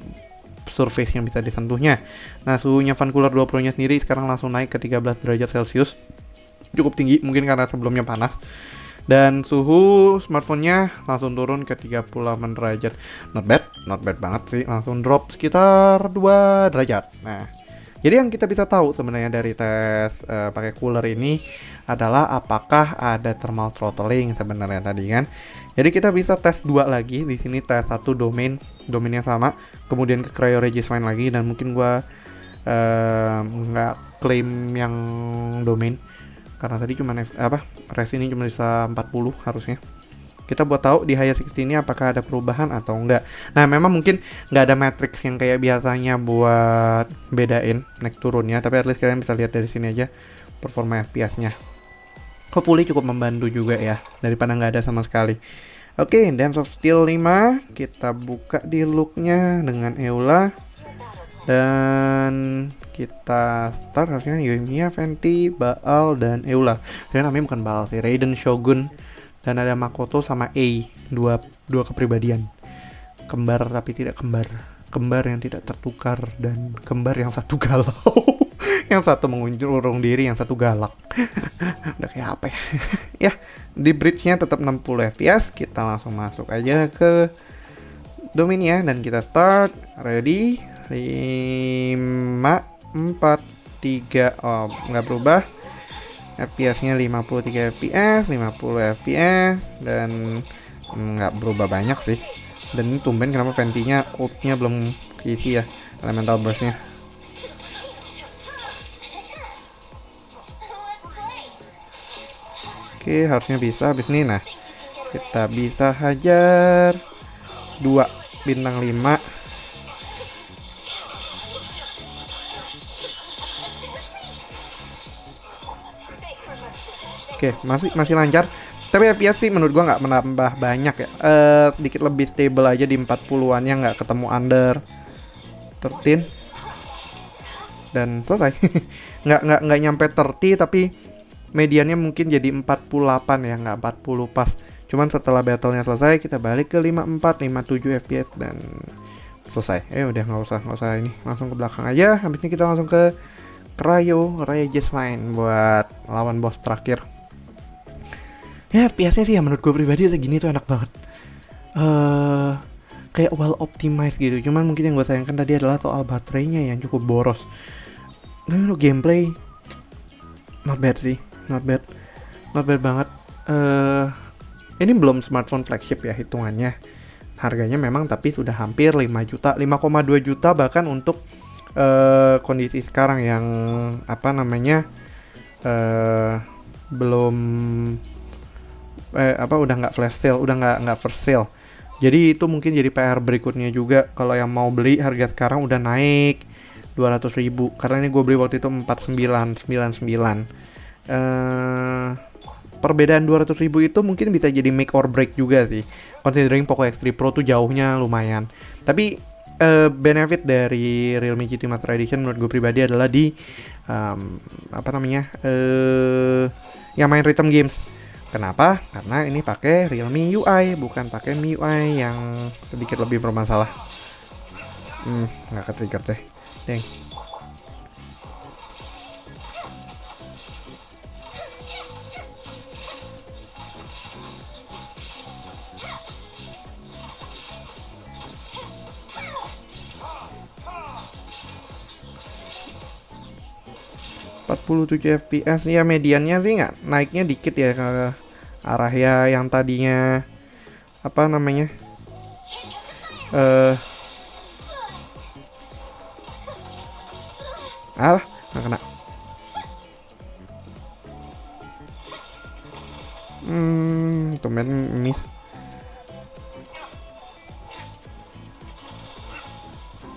surface yang bisa disentuhnya. Nah, suhunya Fan Cooler 2 Pro-nya sendiri sekarang langsung naik ke 13 derajat Celcius, cukup tinggi mungkin karena sebelumnya panas. Dan suhu smartphone-nya langsung turun ke 38 derajat. Not bad banget sih. Langsung drop sekitar 2 derajat. Nah, jadi yang kita bisa tahu sebenarnya dari tes pakai cooler ini adalah apakah ada thermal throttling sebenarnya tadi kan. Jadi kita bisa tes 2 lagi. Di sini tes 1 domainnya sama, kemudian ke Cryo Regiswine lagi, dan mungkin gua nggak klaim yang domain karena tadi cuma res ini cuma bisa 40 harusnya. Kita buat tahu di high 60 ini apakah ada perubahan atau enggak. Nah, memang mungkin nggak ada matrix yang kayak biasanya buat bedain naik turunnya, tapi at least kalian bisa lihat dari sini aja performa FPS-nya. Hopefully cukup membantu juga ya, daripada nggak ada sama sekali. Oke, Dance of Steel 5 kita buka di look-nya dengan EULA, dan kita start harusnya Yoimiya, Venti, Baal, dan EULA. Sebenarnya namanya bukan Baal sih, Raiden, Shogun, dan ada Makoto sama A, dua kepribadian. Kembar tapi tidak kembar. Kembar yang tidak tertukar, dan kembar yang satu galau. Yang satu mengurung diri, yang satu galak. Udah kayak apa ya? Ya, di bridge-nya tetap 60 fps. Kita langsung masuk aja ke domainnya, dan kita start. Ready? 5 4 3, oh nggak berubah. FPS-nya 53 fps, 50 fps, dan nggak berubah banyak sih. Dan ini tumben kenapa Venti-nya ult-nya belum keisi ya, elemental burst-nya. Oke, harusnya bisa habis ini. Nah, kita bisa hajar 2 bintang 5. Oke, masih lancar. Tapi FPS sih menurut gua nggak menambah banyak ya. Sedikit lebih stable aja di 40-an, ya nggak ketemu under 13. Dan selesai. nggak nyampe 30, tapi mediannya mungkin jadi 48 ya, nggak 40 pas. Cuman setelah battle-nya selesai, kita balik ke 54, 57 FPS dan selesai. Udah nggak usah ini, langsung ke belakang aja. Habis ini kita langsung ke Cryo Regiswine buat lawan boss terakhir. Ya, FPS-nya sih ya menurut gue pribadi segini tuh enak banget. Kayak well optimized gitu. Cuman mungkin yang gue sayangkan tadi adalah soal baterainya yang cukup boros. Nah, untuk gameplay not bad sih, not bad banget. Ini belum smartphone flagship ya hitungannya. Harganya memang tapi sudah hampir 5 juta, 5,2 juta bahkan untuk kondisi sekarang yang belum udah nggak flash sale, udah nggak first sale. Jadi itu mungkin jadi PR berikutnya juga, kalau yang mau beli harga sekarang udah naik 200.000, karena ini gue beli waktu itu 4999. Perbedaan 200.000 itu mungkin bisa jadi make or break juga sih, considering Poco X3 Pro tuh jauhnya lumayan. Tapi benefit dari Realme GT Master Edition menurut gue pribadi adalah di yang main rhythm games. Kenapa? Karena ini pakai Realme UI, bukan pakai MIUI yang sedikit lebih bermasalah. Nggak ke-trigger deh. Deng. 47 fps ya, mediannya sih nggak naiknya dikit ya ke arah ya yang tadinya apa namanya alah nggak kena. Tumben miss.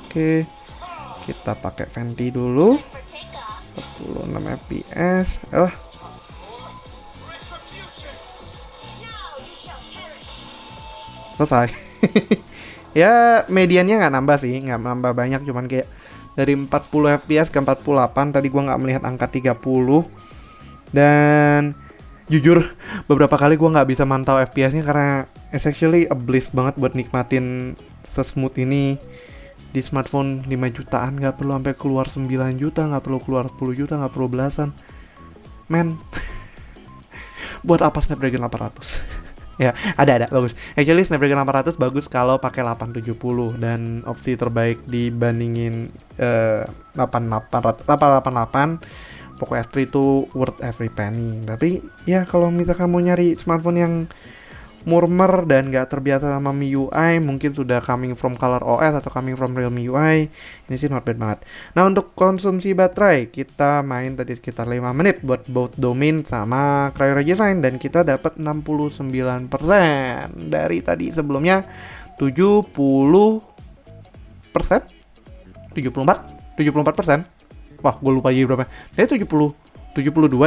Oke, kita pakai Venti dulu. 46 fps. Selesai. Ya mediannya nggak nambah sih, nggak nambah banyak, cuman kayak dari 40 fps ke 48. Tadi gua nggak melihat angka 30. Dan jujur beberapa kali gua nggak bisa mantau fps-nya karena it's actually a bliss banget buat nikmatin sesmooth ini di smartphone 5 jutaan. Nggak perlu sampai keluar 9 juta, nggak perlu keluar 10 juta, nggak perlu belasan. Men, buat apa Snapdragon 800? Ya, ada bagus. Actually Snapdragon 800 bagus kalau pakai 870 dan opsi terbaik dibandingin 888. Poco F3 itu worth every penny. Tapi ya kalau misalkan mau nyari smartphone yang murmer dan gak terbiasa sama MIUI, mungkin sudah coming from ColorOS atau coming from Realme UI, ini sih not bad banget. Nah untuk konsumsi baterai, kita main tadi sekitar 5 menit buat both Domain sama CryoRegiFine dan kita dapat 69% dari tadi sebelumnya 70%, 74%. Wah, gue lupa jadi berapa. Jadi 72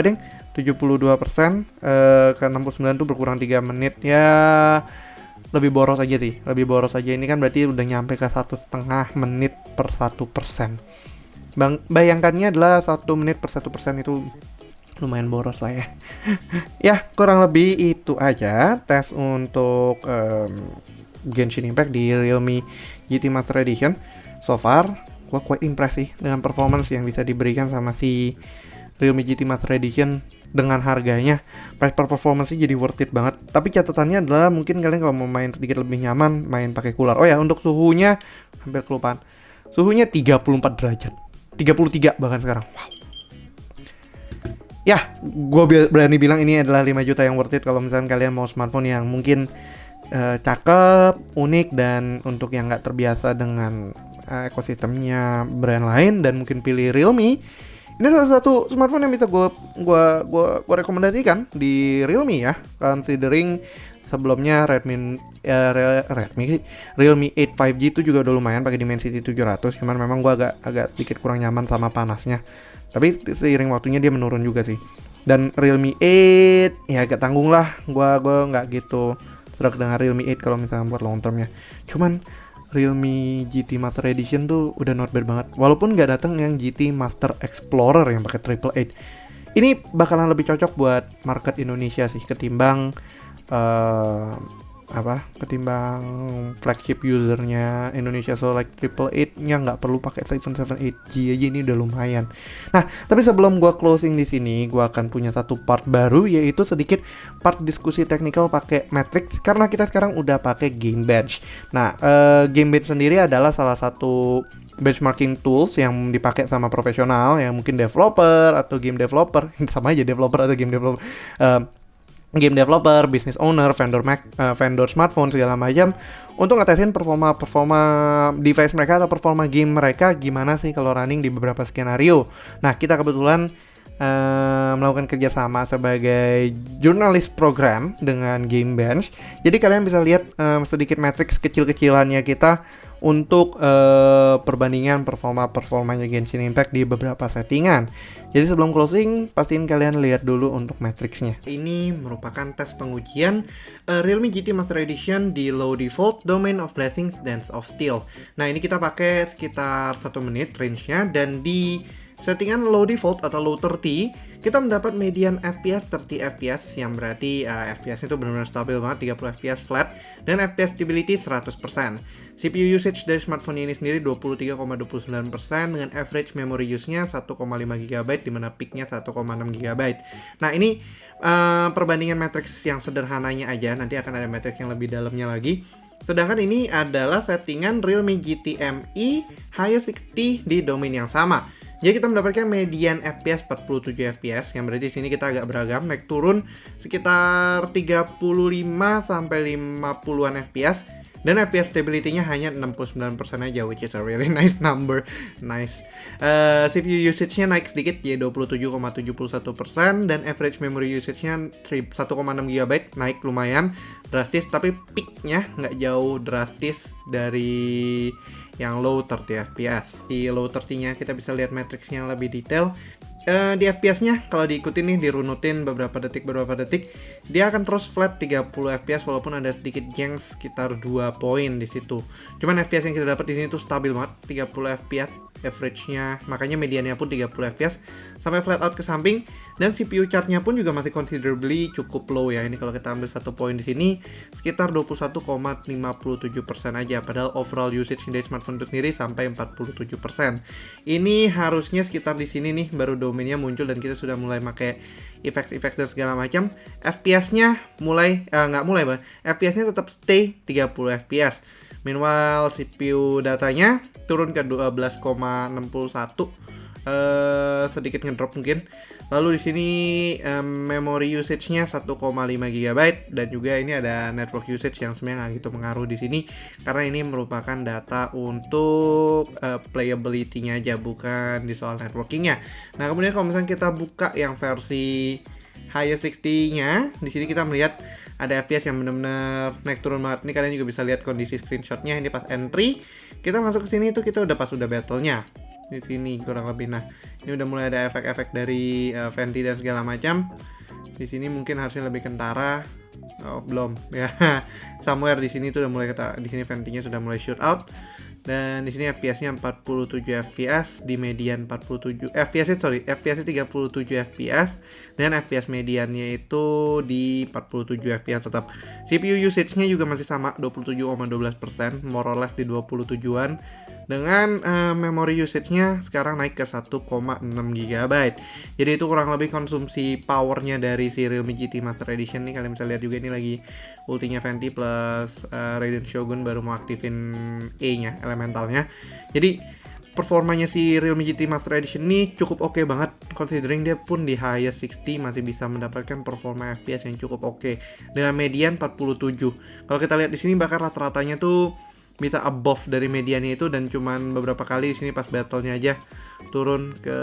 deng. 72% ke 69 tuh berkurang 3 menit. Ya lebih boros aja sih. Lebih boros aja, ini kan berarti udah nyampe ke 1,5 menit per 1%. Bayangkannya adalah 1 menit per 1% itu lumayan boros lah ya. Ya kurang lebih itu aja tes untuk Genshin Impact di Realme GT Master Edition. So far gue quite impressed sih dengan performance yang bisa diberikan sama si Realme GT Master Edition dengan harganya. Price per performance-nya jadi worth it banget. Tapi catatannya adalah mungkin kalian kalau mau main sedikit lebih nyaman, main pakai cooler. Oh ya, untuk suhunya hampir kelupaan. Suhunya 34 derajat. 33 bahkan sekarang. Wow. Ya, gue berani bilang ini adalah 5 juta yang worth it kalau misalnya kalian mau smartphone yang mungkin cakep, unik, dan untuk yang nggak terbiasa dengan ekosistemnya brand lain dan mungkin pilih Realme. Ini salah satu smartphone yang bisa gua rekomendasikan di Realme ya, considering sebelumnya Realme 8 5G itu juga udah lumayan pakai Dimensity 700, cuman memang gua agak sedikit kurang nyaman sama panasnya. Tapi seiring waktunya dia menurun juga sih. Dan Realme 8 ya agak tanggung lah, gua nggak gitu serak dengan Realme 8 kalau misalnya buat long termnya. Cuman Realme GT Master Edition tuh udah not bad banget. Walaupun nggak datang yang GT Master Explorer yang pakai 888. Ini bakalan lebih cocok buat market Indonesia sih ketimbang ketimbang flagship usernya Indonesia. So like 888-nya nggak perlu pakai 778G aja, ini udah lumayan. Nah, tapi sebelum gua closing di sini, gua akan punya satu part baru, yaitu sedikit part diskusi teknikal pakai Matrix karena kita sekarang udah pakai Geekbench. Nah, Geekbench sendiri adalah salah satu benchmarking tools yang dipakai sama profesional yang mungkin developer atau game developer, sama aja developer atau game developer. Game developer, business owner, vendor smartphone segala macam untuk ngetesin performa device mereka atau performa game mereka gimana sih kalau running di beberapa skenario. Nah, kita kebetulan melakukan kerjasama sebagai jurnalis program dengan Geekbench. Jadi kalian bisa lihat sedikit matriks kecil-kecilannya kita untuk perbandingan performanya Genshin Impact di beberapa settingan. Jadi sebelum closing, pastiin kalian lihat dulu untuk matriksnya. Ini merupakan tes pengujian Realme GT Master Edition di low default Domain of Blessings Dance of Steel. Nah, ini kita pakai sekitar 1 menit range-nya, dan di settingan low default atau low 30 kita mendapat median FPS 30 FPS, yang berarti FPS itu benar-benar stabil banget, 30 FPS flat, dan FPS stability 100%. CPU usage dari smartphone ini sendiri 23,29% dengan average memory use-nya 1,5 GB, dimana peak-nya 1,6 GB. Nah, ini perbandingan matriks yang sederhananya aja, nanti akan ada matriks yang lebih dalamnya lagi. Sedangkan ini adalah settingan Realme GT MI High 60 di domain yang sama. Jadi kita mendapatkan median FPS 47 FPS, yang berarti sini kita agak beragam, naik turun sekitar 35 sampai 50-an FPS. Dan FPS stability-nya hanya 69% aja, which is a really nice number. Nice. CPU usage-nya naik sedikit, jadi 27,71%. Dan average memory usage-nya 1,6 GB, naik lumayan drastis. Tapi peak-nya nggak jauh drastis dari yang low 30 FPS. Di low 30-nya kita bisa lihat matriksnya lebih detail. Di FPS-nya kalau diikutin nih, dirunutin beberapa detik, dia akan terus flat 30 FPS walaupun ada sedikit jengks sekitar 2 poin di situ. Cuman FPS yang kita dapat di sini tuh stabil banget, 30 FPS average-nya, makanya mediannya pun 30 FPS sampai flat out ke samping. Dan CPU charge-nya pun juga masih considerably cukup low ya. Ini kalau kita ambil 1 poin di sini sekitar 21,57% aja, padahal overall usage dari smartphone itu sendiri sampai 47%. Ini harusnya sekitar di sini nih baru domainnya muncul dan kita sudah mulai pakai efek-efek dan segala macam. FPS-nya FPS-nya tetap stay 30 FPS. Meanwhile CPU datanya turun ke 12,61, sedikit ngedrop mungkin. Lalu di sini memory usage-nya 1,5 GB dan juga ini ada network usage yang sebenarnya nggak gitu mengaruh di sini karena ini merupakan data untuk playability-nya aja, bukan di soal networking-nya. Nah, kemudian kalau misalnya kita buka yang versi higher 60-nya, di sini kita melihat ada FPS yang benar-benar naik turun banget. Ini kalian juga bisa lihat kondisi screenshotnya. Ini pas entry, kita masuk ke sini itu kita udah pas udah battle-nya. Di sini kurang lebih. Nah, ini udah mulai ada efek-efek dari venti dan segala macam. Di sini mungkin harusnya lebih kentara. Oh, belum ya. Somewhere di sini tuh udah mulai di sini ventinya sudah mulai shoot out. Dan di sini FPS-nya 47 FPS, di median 47 FPS-nya 37 FPS dan FPS mediannya itu di 47 FPS tetap. CPU usage-nya juga masih sama 27,12%, more or less di 27-an. Dengan memory usage-nya sekarang naik ke 1,6 GB. Jadi itu kurang lebih konsumsi powernya dari si Realme GT Master Edition nih. Kalian bisa lihat juga ini lagi ultinya Venti plus Raiden Shogun baru mau aktifin E-nya, elementalnya. Jadi performanya si Realme GT Master Edition ini cukup oke banget, considering dia pun di higher 60 masih bisa mendapatkan performa FPS yang cukup oke dengan median 47. Kalau kita lihat di sini bahkan rata-ratanya tuh bisa above dari mediannya itu, dan cuman beberapa kali di sini pas battle-nya aja turun ke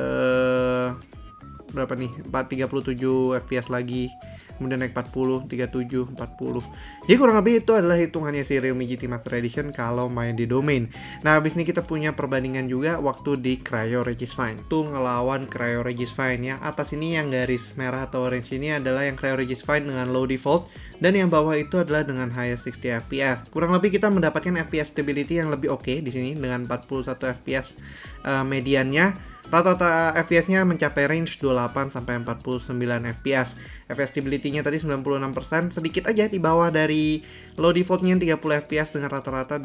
berapa nih? 37 FPS lagi. Kemudian naik 40, 37, 40. Jadi kurang lebih itu adalah hitungannya si Realme GT Master Edition kalau main di domain. Nah, habis ini kita punya perbandingan juga waktu di Cryo Regisfine. Tuh ngelawan Cryo Regisfine. Yang atas ini yang garis merah atau orange ini adalah yang Cryo Regisfine dengan low default, dan yang bawah itu adalah dengan higher 60 FPS. Kurang lebih kita mendapatkan FPS stability yang lebih oke di sini dengan 41 FPS mediannya. Rata-rata FPS-nya mencapai range 28 sampai 49 FPS. FPS stability-nya tadi 96%, sedikit aja di bawah dari low default-nya 30 FPS dengan rata-rata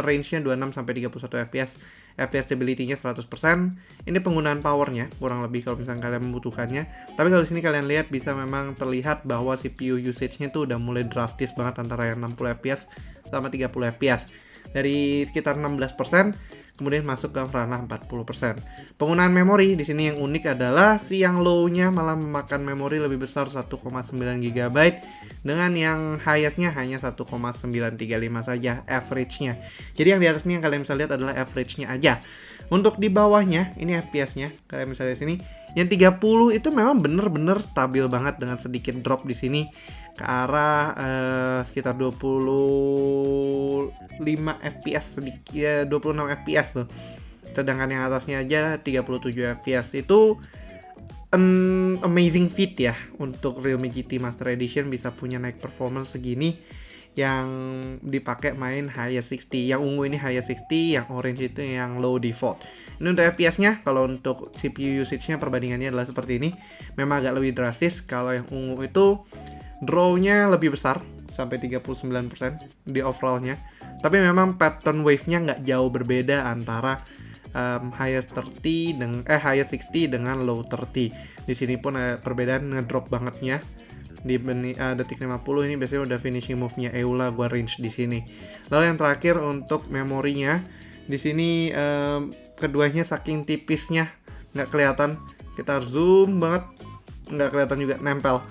range-nya 26 sampai 31 FPS. FPS stability-nya 100%. Ini penggunaan power-nya kurang lebih kalau misalnya kalian membutuhkannya. Tapi kalau di sini kalian lihat bisa memang terlihat bahwa CPU usage-nya tuh udah mulai drastis banget antara yang 60 FPS sama 30 FPS. Dari sekitar 16%, kemudian masuk ke ranah 40%. Penggunaan memori di sini yang unik adalah si yang low-nya malah memakan memori lebih besar 1,9 GB dengan yang highest-nya hanya 1,935 saja average-nya. Jadi yang di atas ini yang kalian bisa lihat adalah average-nya aja. Untuk di bawahnya ini FPS-nya, kalian bisa lihat sini, yang 30 itu memang bener-bener stabil banget dengan sedikit drop di sini ke arah sekitar 25 FPS sedikit, ya 26 FPS tuh. Sedangkan yang atasnya aja 37 FPS. Itu an amazing feat ya untuk Realme GT Master Edition bisa punya naik performance segini yang dipakai main higher 60. Yang ungu ini higher 60, yang orange itu yang low default. Ini untuk FPS-nya, kalau untuk CPU usage-nya perbandingannya adalah seperti ini. Memang agak lebih drastis. Kalau yang ungu itu draw-nya lebih besar sampai 39% di overall-nya. Tapi memang pattern wave-nya nggak jauh berbeda antara higher 60 dengan low 30. Di sini pun ada perbedaan ngedrop bangetnya. Di detik 50 ini biasanya udah finishing move-nya EULA gua range di sini. Lalu yang terakhir untuk memorinya, di sini keduanya saking tipisnya nggak kelihatan. Kita harus zoom banget, nggak kelihatan juga, nempel.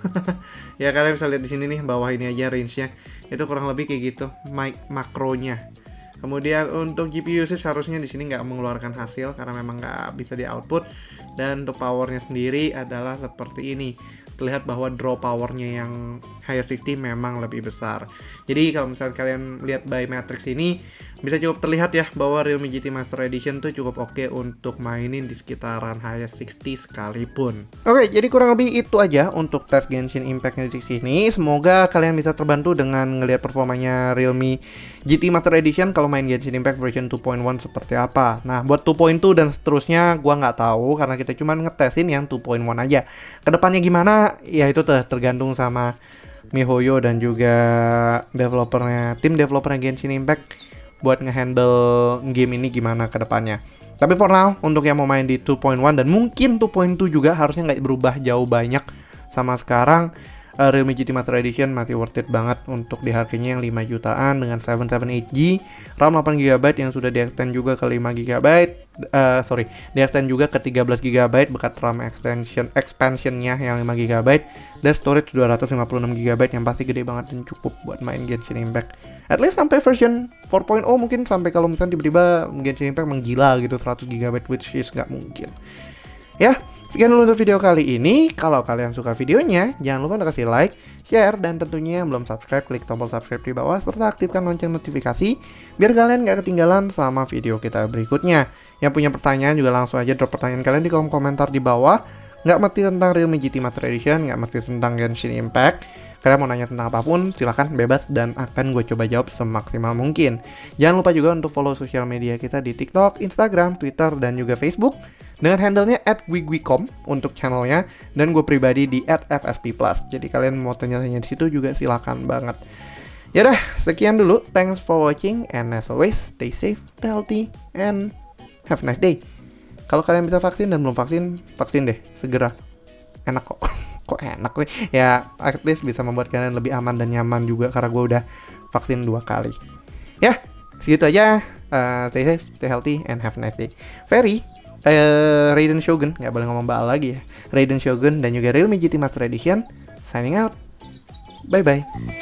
Ya kalian bisa lihat di sini nih, bawah ini aja range-nya. Itu kurang lebih kayak gitu makronya. Kemudian untuk GPU usage harusnya di sini nggak mengeluarkan hasil karena memang nggak bisa di output. Dan untuk powernya sendiri adalah seperti ini. Terlihat bahwa draw powernya yang higher 60 memang lebih besar. Jadi kalau misalnya kalian lihat by matrix ini, bisa cukup terlihat ya bahwa Realme GT Master Edition tuh cukup oke untuk mainin di sekitaran higher 60 sekalipun. Oke, jadi kurang lebih itu aja untuk tes Genshin Impact di sini. Semoga kalian bisa terbantu dengan ngelihat performanya Realme GT Master Edition kalau main Genshin Impact version 2.1 seperti apa. Nah, buat 2.2 dan seterusnya gua nggak tahu karena kita cuma ngetesin yang 2.1 aja. Kedepannya gimana? Ya itu tergantung sama MiHoYo dan juga tim developernya Genshin Impact buat ngehandle game ini gimana ke depannya. Tapi for now, untuk yang mau main di 2.1 dan mungkin 2.2 juga harusnya nggak berubah jauh banyak sama sekarang, Realme GT Master Edition masih worth it banget untuk di harganya yang 5 jutaan dengan 778GB, RAM 8GB yang sudah di-extend juga ke 5GB, di-extend juga ke 13GB bekat RAM expansionnya yang 5GB, dan storage 256GB yang pasti gede banget dan cukup buat main Genshin Impact. At least sampai version 4.0 mungkin, sampai kalau misalnya tiba-tiba Genshin Impact menggila gitu 100GB, which is nggak mungkin. Ya, sekian dulu untuk video kali ini. Kalau kalian suka videonya, jangan lupa untuk kasih like, share, dan tentunya yang belum subscribe, klik tombol subscribe di bawah serta aktifkan lonceng notifikasi biar kalian gak ketinggalan sama video kita berikutnya. Yang punya pertanyaan juga langsung aja drop pertanyaan kalian di kolom komentar di bawah. Nggak mesti tentang Realme GT Master Edition, nggak mesti tentang Genshin Impact. Kalian mau nanya tentang apapun, silahkan bebas dan akan gue coba jawab semaksimal mungkin. Jangan lupa juga untuk follow sosial media kita di TikTok, Instagram, Twitter, dan juga Facebook dengan handle-nya @wigwicom untuk channelnya, dan gue pribadi di @fsp+. Jadi kalian mau tanya-tanya di situ juga silakan banget. Yaudah, sekian dulu. Thanks for watching and as always, stay safe, stay healthy, and have a nice day. Kalau kalian bisa vaksin dan belum vaksin, vaksin deh, segera. Enak kok. Kok enak nih? Ya, at least bisa membuat kalian lebih aman dan nyaman juga karena gue udah vaksin 2 kali. Ya, segitu aja. Stay safe, stay healthy, and have a nice day. Raiden Shogun, nggak boleh ngomong Baal lagi ya. Raiden Shogun dan juga Realme GT Master Edition, signing out. Bye-bye.